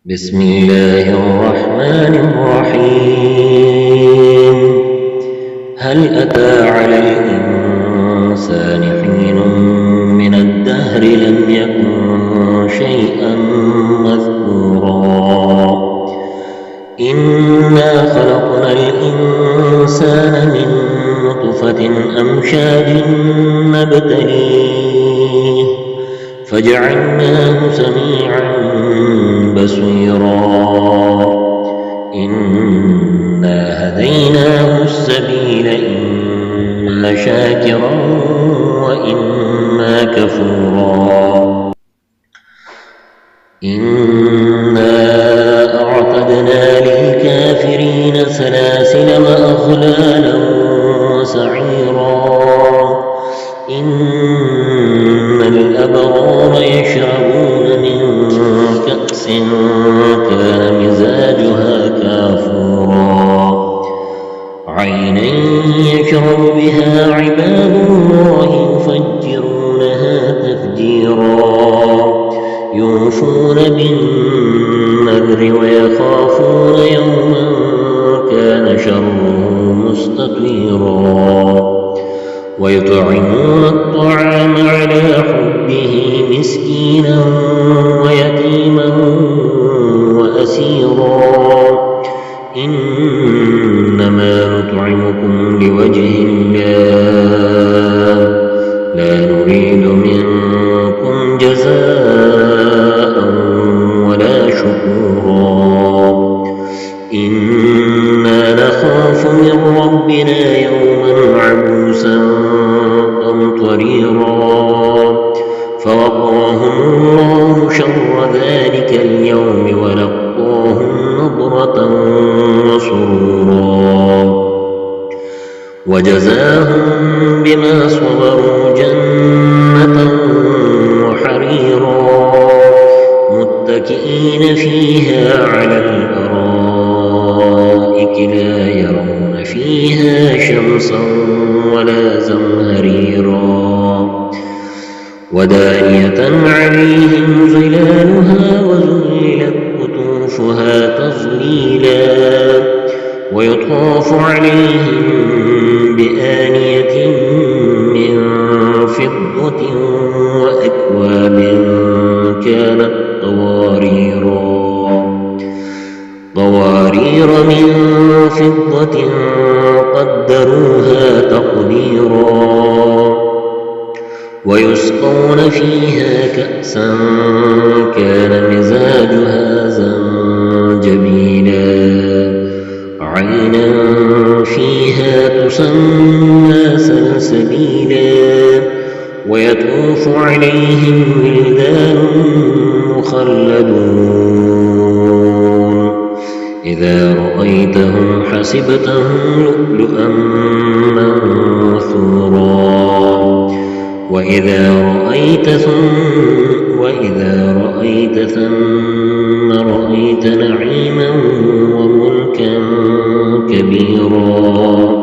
بسم الله الرحمن الرحيم. هل أتى على الإنسان حين من الدهر لم يكن شيئا مذكورا إنا خلقنا الإنسان من نطفة أمشاج نبتليه فجعلناه سميعا بصيرا إنا هديناه السبيل إما شاكرا وإما كفورا إنا أعتدنا للكافرين سلاسل وأغلالا وسعيرا إن الأبرار يشربون من كأس كان مزاجها كافورا عينا يشرب بها عباد الله يفجرونها تفجيرا يوفون بالنذر ويخافون يوما كان شره مستطيرا ويطعمون الطعام على حبه مسكينا ويتيما وأسيرا إنما نطعمكم لوجه الله لا نريد منكم جزاء ولا شكورا إنا نخاف من ربنا يوما عبوسا قمطريرا فوقاهم الله شر ذلك اليوم ولقاهم نضرة وسرورا وجزاهم بما صبروا جنة وحريرا متكئين فيها على الأرائك لا يرون فيها شمسا ولا زمهريرا ودانية عليهم ظلالها وذللت قطوفها تظليلا ويطاف عليهم بآنية من فضة وأكواب كانت قوارير من فضة قدروها تقديرا ويسقون فيها كأسا كان مزاجها زنجبيلا عينا فيها تسمى سلسبيلا ويطوف عليهم ولدان مخلدون إذا رأيتهم حسبتهم لؤلؤا منثورا وإذا رأيت ثم رأيت نعيما وملكا كبيرا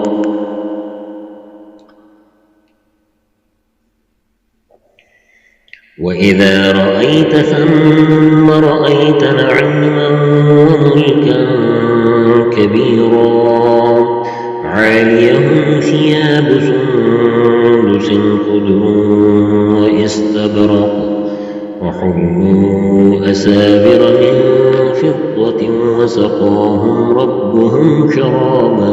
وإذا رأيت ثم رأيت نعيما وملكا كبيرا عاليهم ثياب سندس خضر واستبرق وحلوا أساور من فضة وسقاهم ربهم شرابا